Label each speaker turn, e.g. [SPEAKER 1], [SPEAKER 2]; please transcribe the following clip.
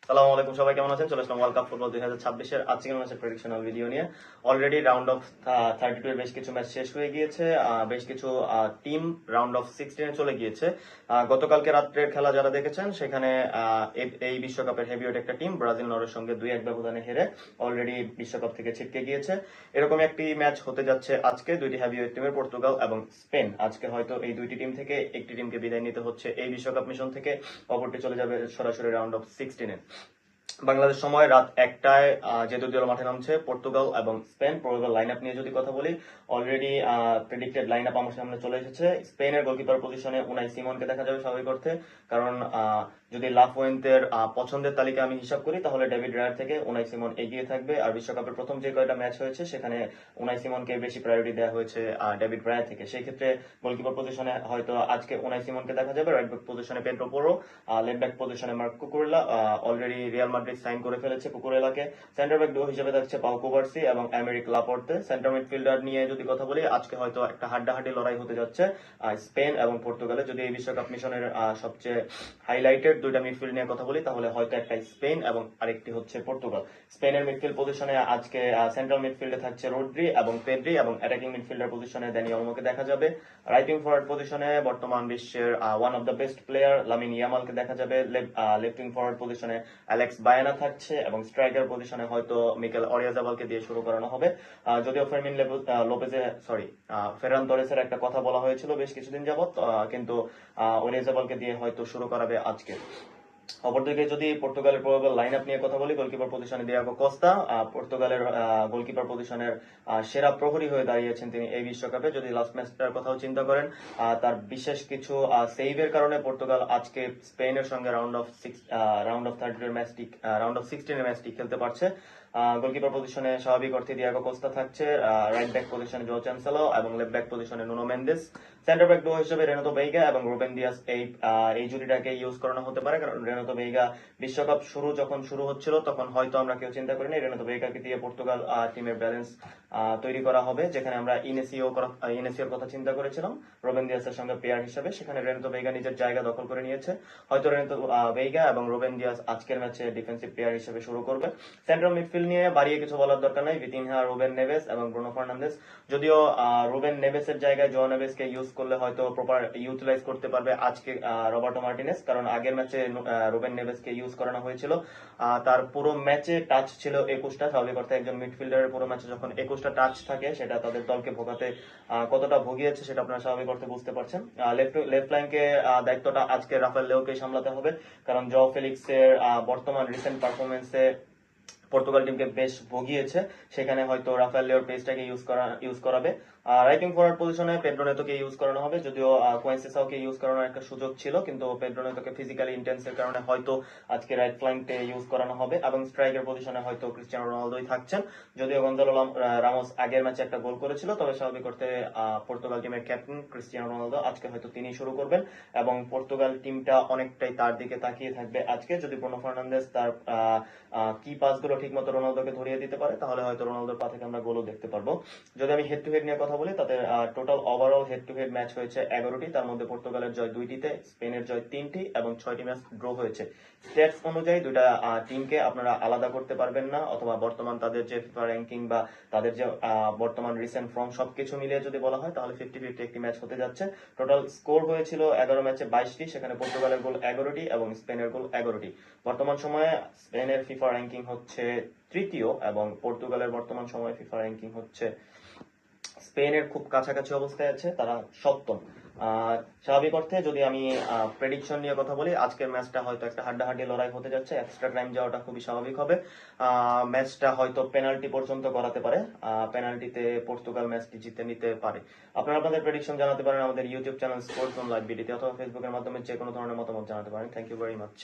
[SPEAKER 1] সালামু আলাইকুম, সবাই কেমন আছেন? চলে আসলাম ওয়ার্ল্ড কাপ ফুটবল 2026 এর আজকের ম্যাচের প্রেডিকশনাল ভিডিও নিয়ে। অলরেডি রাউন্ড অফ 32 এর বেশ কিছু ম্যাচ শেষ হয়ে গিয়েছে। বেশ কিছু টিম রাউন্ড অফ 16 এ চলে গিয়েছে। গতকালকে রাত্রের খেলা যারা দেখেছেন, সেখানে এই বিশ্বকাপের হেভিওয়েট একটা টিম ব্রাজিল নরের সঙ্গে 2-1 ব্যবধানে হেরে অলরেডি বিশ্বকাপ থেকে ছিটকে গিয়েছে। এরকম একটি ম্যাচ হতে যাচ্ছে আজকে দুইটি হেভিওয়েট টিমের, পর্তুগাল এবং স্পেন। আজকে হয়তো এই দুইটি টিম থেকে একটি টিমকে বিদায় নিতে হচ্ছে এই বিশ্বকাপ মিশন থেকে, অপরটি চলে যাবে সরাসরি রাউন্ড অফ 16 এ। বাংলাদেশ সময় রাত 1টায় যে দুই দল মাঠে নামছে, পর্তুগাল এবং স্পেন। পর্তুগাল লাইন আপ নিয়ে যদি কথা বলি, অলরেডি প্রেডিক্টেড লাইন আপ আমার সামনে চলে এসেছে। স্পেনের গোলকিপার পজিশনে উনাই সিমনকে দেখা যাবে স্বাভাবিক অর্থে, কারণ যদি লাফোয়েন্তের পছন্দের তালিকা আমি হিসাব করি, তাহলে ডেভিড রায়ার থেকে উনাই সিমন এগিয়ে থাকবে। আর বিশ্বকাপের প্রথম যে কয়টা ম্যাচ হয়েছে, সেখানে উনাই সিমনকে বেশি প্রায়োরিটি দেওয়া হয়েছে ডেভিড রায়ার থেকে। সেই ক্ষেত্রে গোলকিপার পজিশনে হয়তো আজকে উনাই সিমনকে দেখা যাবে, রাইট ব্যাক পজিশনে পেড্রো পোরো, লেফট ব্যাক পজিশনে Marc Cucurella. Already Real Madrid sign করে ফেলেছে কুকুরেলাকে। সেন্টার ব্যাক ডুও হিসেবে থাকছে পাউ কুবার্সি এবং এমেরিক লাপোর্তে। সেন্টার মিডফিল্ডার নিয়ে যদি কথা বলি, আজকে হয়তো একটা হাড্ডাহাড্ডি লড়াই হতে যাচ্ছে স্পেন এবং পর্তুগালে। যদি এই বিশ্বকাপ মিশনের সবচেয়ে হাইলাইটেড দুইটা মিডফিল্ড নিয়ে কথা বলি, তাহলে হয়তো একটা স্পেন এবং আরেকটি হচ্ছে পর্তুগাল। স্পেনের মিডফিল্ড পজিশনে আজকে সেন্ট্রাল মিডফিল্ডে থাকছে রোড্রি এবং পেদ্রি, এবং অ্যাটাকিং মিডফিল্ডার পজিশনে ড্যানি অলমোকে দেখা যাবে। রাইটিং ফরওয়ার্ড পজিশনে বর্তমান বিশ্বের one of the best player Lamine ইয়ামালকে দেখা যাবে। লেফট উইং ফরওয়ার্ড পজিশনে অ্যালেক্স বায়ানা থাকছে, এবং স্ট্রাইকার পজিশনে হয়তো মিকেল অরিয়াজাবালকে দিয়ে শুরু করানো হবে। যদিও ফেরান তোরেসের একটা কথা বলা হয়েছিল বেশ কিছুদিন যাবত, কিন্তু অরিয়াজাবালকে দিয়ে হয়তো শুরু করাবে আজকে। অপরদিকে যদি পর্তুগালের প্রবাবল লাইন আপ নিয়ে কথা বলি, গোলকিপার পজিশনে দিয়াগো কস্তা, পর্তুগালের গোলকিপার পজিশনের সেরা প্রহরী হয়ে দাঁড়িয়েছেন তিনি এই বিশ্বকাপে। যদি লাস্ট ম্যাচটার কথাও চিন্তা করেন, তার বিশেষ কিছু সেভের কারণে পর্তুগাল আজকে স্পেনের সঙ্গে রাউন্ড অফ 16 এর ম্যাচটি খেলতে পারছে। গোলকিপার পজিশনে স্বাভাবিক অর্থে দিয়াগো কোস্তা থাকছে, রাইট ব্যাক পজিশনে জো চ্যান্সেলো এবং লেফট ব্যাক পজিশনে Nuno Mendes. Centre back duo হিসেবে রেনাতো বেইগা এবং রুবেন দিয়াস এই জুটিটাকে ইউজ করানো হতে পারে, কারণ রেনাতো বেইগা বিশ্বকাপ যখন শুরু হচ্ছিল, তখন হয়তো আমরা কেউ চিন্তা করিনি রেনাতো বেইগাকে দিয়ে পর্তুগাল টিমের ব্যালেন্স তৈরি করা হবে, যেখানে আমরা ইনেসিওর কথা চিন্তা করেছিলাম রুবেন দিয়াসের সঙ্গে পেয়ার হিসেবে। সেখানে রেনাতো বেইগা নিজের জায়গা দখল করে নিয়েছে। হয়তো রেনাতো বেইগা এবং রুবেন দিয়াস আজকের ম্যাচে ডিফেন্সিভ প্লেয়ার হিসেবে শুরু করবে। সেন্ট্রাল মিডফিল্ড নিয়ে বাড়িয়ে কিছু বলার দরকার নাই। ভিতিনহা, রুবেন নেভেস এবং ব্রুনো ফার্নান্দেস। যদিও রুবেন নেভেসের জায়গায় জো নেভেসকে ইউজ করলে হয়তো প্রপার ইউটিলাইজ করতে পারবে আজকে রবার্টো মার্টিনেস, কারণ আগের ম্যাচে রুবেন নেভেসকে ইউজ করানো হয়েছিল। তার পুরো ম্যাচে টাচ ছিল 21টা। স্বাভাবিক অর্থে একজন মিডফিল্ডারের পুরো ম্যাচে যখন 21টা টাচ থাকে, সেটা তাদের দলকে ভোগাতে কতটা ভুগিয়েছে সেটা আপনারা স্বাভাবিক অর্থে বুঝতে পারছেন। লেফট লাইনকে দায়িত্বটা আজকে রাফায়েল লিওকে সামলাতে হবে, কারণ জো ফেলিক্সের বর্তমান রিসেন্ট পারফরমেন্সে পর্তুগাল টিমকে বেশ ভুগিয়েছে। সেখানে হয়তো রাফায়েল লিওর পেসটাকে ইউজ করাবে। রাইটিং ফরওয়ার্ড পজিশনে পেড্রো নেতোকে ইউজ করানো হবে, যদিও কোয়েন্সেসাওকে ইউজ করানোর একটা সুযোগ ছিল, কিন্তু পেড্রো নেতোকে ফিজিক্যালি ইন্টেন্সের কারণে হয়তো আজকে রাইট ফ্ল্যাঙ্কে ইউজ করানো হবে, এবং স্ট্রাইকার পজিশনে হয়তো ক্রিস্টিয়ানো রোনালদোই থাকছেন। যদিও গঞ্জালো রামোস আগের ম্যাচে একটা গোল করেছিল, তবে স্বাভাবিক অর্থে পর্তুগাল টিমের ক্যাপ্টেন ক্রিস্টিয়ানো রোনালদো আজকে হয়তো তিনি শুরু করবেন, এবং পর্তুগাল টিমটা অনেকটাই তার দিকে তাকিয়ে থাকবে আজকে। যদি ব্রুনো ফার্নান্দেস তার কি পাসগুলো ঠিক মতো রোনালদোকে ধরিয়ে দিতে পারে, তাহলে হয়তো রোনালদোর পা থেকে আমরা গোলও দেখতে পারবো। যদি আমি হেড টু হেড নিয়ে কথা বলি, তাদের total overall head to head match হয়েছে 11টি। তার মধ্যে পর্তুগালের জয় 2টিতে, স্পেনের জয় 3টি এবং 6টি ম্যাচ ড্র হয়েছে। স্ট্যাটস অনুযায়ী দুইটা টিমকে আপনারা আলাদা করতে পারবেন না, অথবা বর্তমান তাদের যে ফিফা র্যাঙ্কিং বা তাদের যে বর্তমান রিসেন্ট ফর্ম সবকিছু মিলিয়ে যদি বলা হয়, তাহলে 50-50 একটি ম্যাচ হতে যাচ্ছে। টোটাল স্কোর হয়েছিল 11 ম্যাচে 22টি, সেখানে পর্তুগালের গোল 11টি এবং স্পেনের গোল 11টি। বর্তমান সময়ে স্পেনের ফিফা র্যাঙ্কিং হচ্ছে তৃতীয়, এবং পর্তুগালের বর্তমান সময়ে ফিফা র্যাঙ্কিং হচ্ছে স্পেনের খুব কাছাকাছি অবস্থায় আছে, তারা সপ্তম। স্বাভাবিক অর্থে যদি আমি প্রেডিকশন নিয়ে কথা বলি, আজকের ম্যাচটা হয়তো একটা হাড্ডাহাড্ডি লড়াই হতে যাচ্ছে। এক্সট্রা টাইম যাওয়াটা খুবই স্বাভাবিক হবে। ম্যাচটা হয়তো পেনাল্টি পর্যন্ত গড়াতে পারে। পেনাল্টিতে পর্তুগাল ম্যাচটি জিতে নিতে পারে। আপনারা আপনাদের প্রেডিকশন জানাতে পারেন আমাদের YouTube channel Sports On Live বিডিতে, অথবা ফেসবুকের মাধ্যমে যে কোনো ধরনের মতামত জানাতে পারেন। Thank you very much.